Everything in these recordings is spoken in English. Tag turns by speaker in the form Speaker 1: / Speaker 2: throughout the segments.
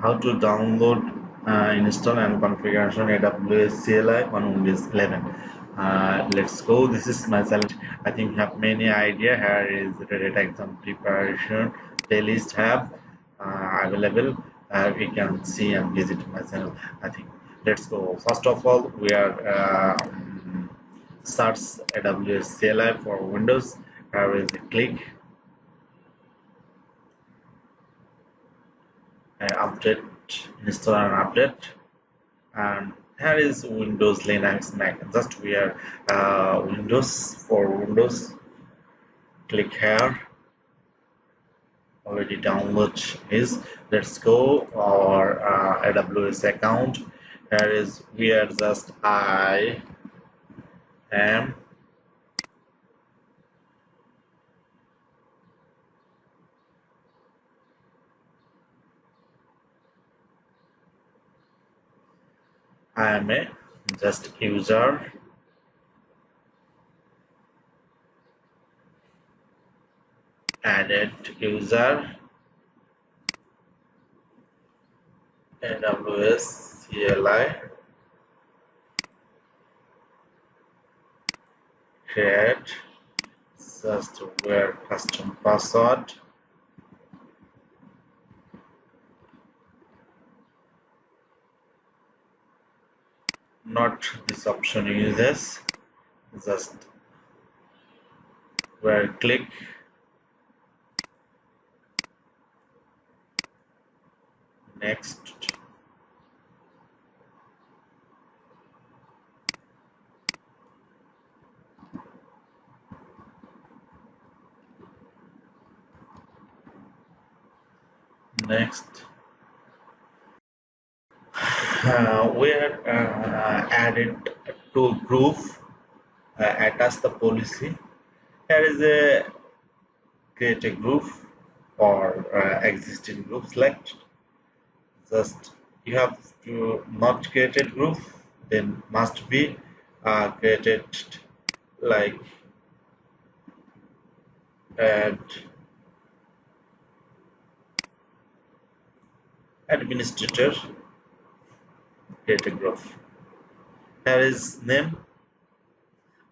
Speaker 1: how to download, install and configuration AWS CLI on Windows 11. Let's go. This is my silent. I think you have many idea. Here is the data exam preparation playlist have available. We can see and visit my channel. I think. Let's go. First of all, we are search AWS CLI for Windows. Here is a click update, install and update. And here is Windows, Linux, Mac. Just we are Windows for Windows. Click here. Already download is. Let's go our AWS account. Here is we are just I am a just user. Added user AWS CLI create just where custom password. Not this option uses, just where click next. Next, we are added to group, attach the policy. Here is a create a group or existing group select. Just you have to not created group, then must be created like add administrator, create a group. Here is name.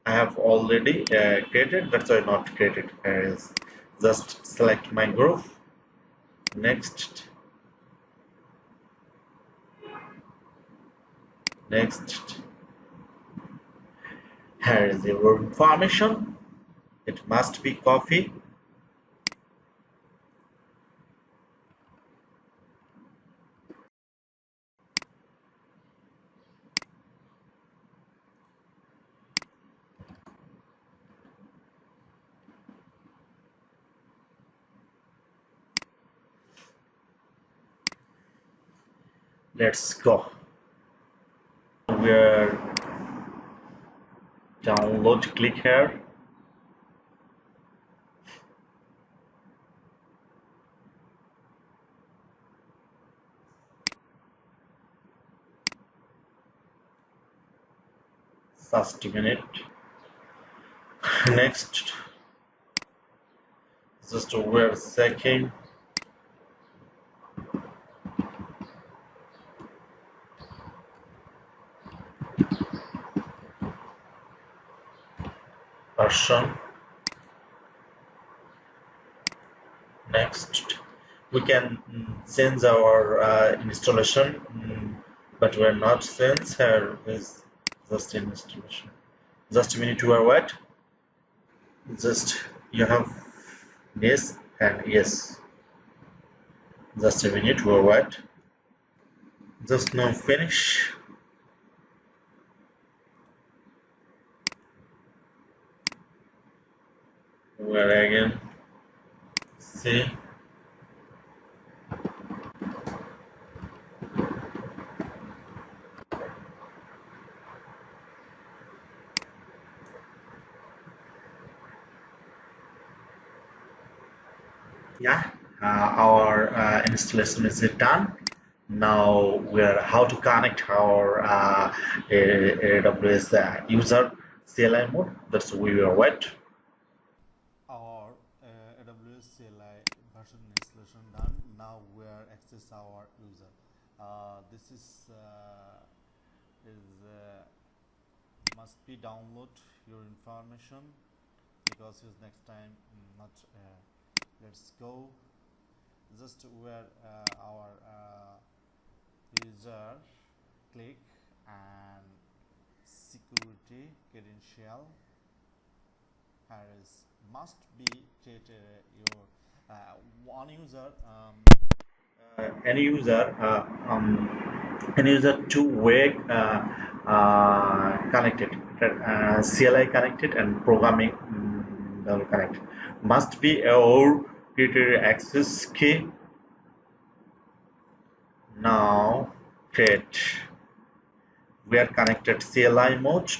Speaker 1: I have already created, that's why not created. Here is just select my group. Next, next. Here is your information. It must be copy. Let's go. Where download, click here. Just a minute. Next, just we're checking. Version. Next, we can change our installation, but we're not change. Here is just installation. Just a minute, you are what? Just you have yes and yes. Just a minute, you are what? Just now finish. Where again? See. Yeah, our installation is done. Now we're how to connect our AWS user CLI mode. That's we will wait.
Speaker 2: Our AWS CLI version installation done. Now we are is our user. This is must be download your information because his next time not let's go just where our user click and security credential here is must be created your one user
Speaker 1: any user two-way connected, CLI connected and programming connected must be our created access key. Now create we are connected CLI mode.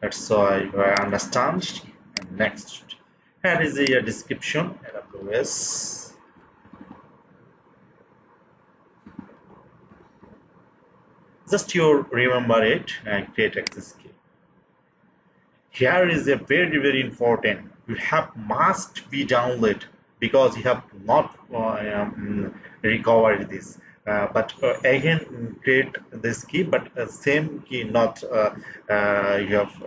Speaker 1: That's why you understand. And next, here is a description AWS. Just you remember it and create access key. Here is a very important. You have must be download because you have not recovered this. But again create this key, but same key not you have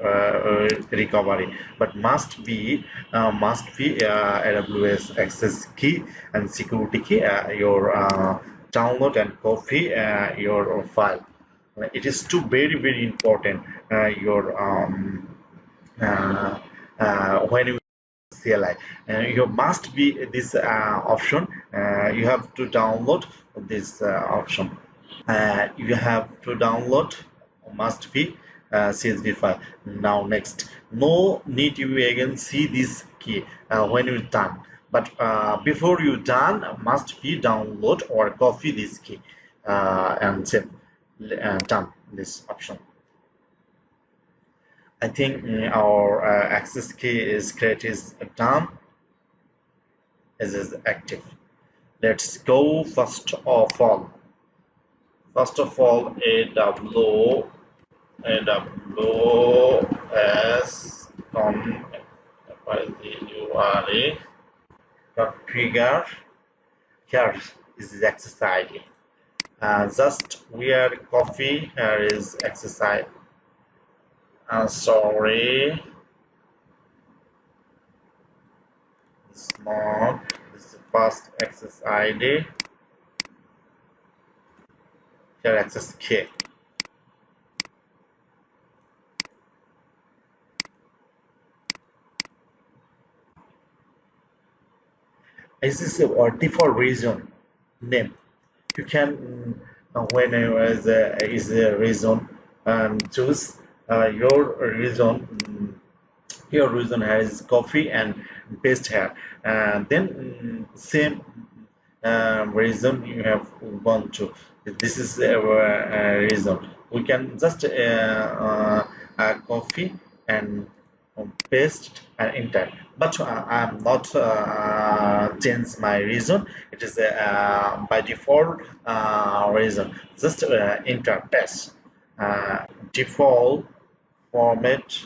Speaker 1: recovery, but must be AWS access key and security key your download and copy your file. It is too very important your uh, when you CLI. You must be this option. You have to download this option. You have to download must be CSV file. Now next, no need you again see this key when you're done. But before you done, must be download or copy this key and save done this option. I think our access key is created is done. Is active. Let's go first of all. First of all, AWS configure. Here is the access ID. Just where copy here is access ID. Sorry, it's not. This is the first access ID. Here access key. This is a default region name. You can when is a region choose your region. Your region has coffee and paste here, and then same region you have gone to. This is our region. We can just copy and paste and enter. But I'm not change my region. It is by default region. Just enter paste. Default format.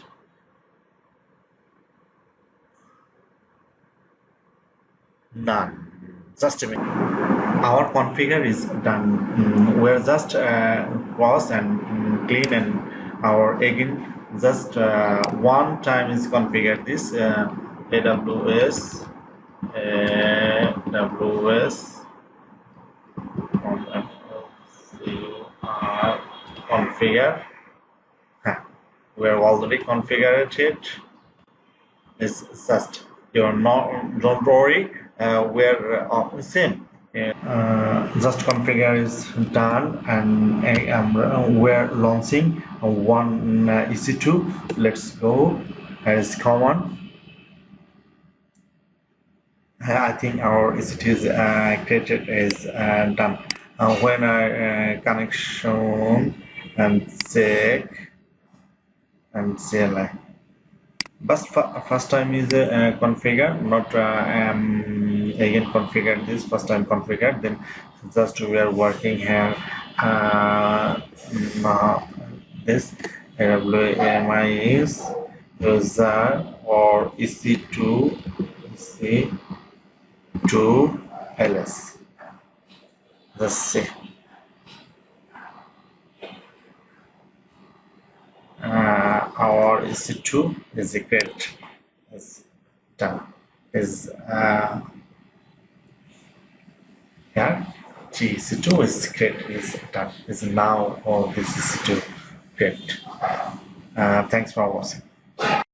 Speaker 1: None. Just a minute. Our configure is done. We're just cross and clean and our again just one time is configured this AWS configure. We have already configured it. It's just you're not, don't worry, we're same. Just configure is done, and we're launching one EC2. Let's go as common. I think our EC2 is created is done. When connection and check and CLI. But first time is configured, not again configured this first time configured. Then just we are working here. This WMI is user or EC2 ls. Let's see. Our EC2 is great. Is done. Is yeah. EC2 is great. Is done. Is now all this EC2 great. Thanks for watching.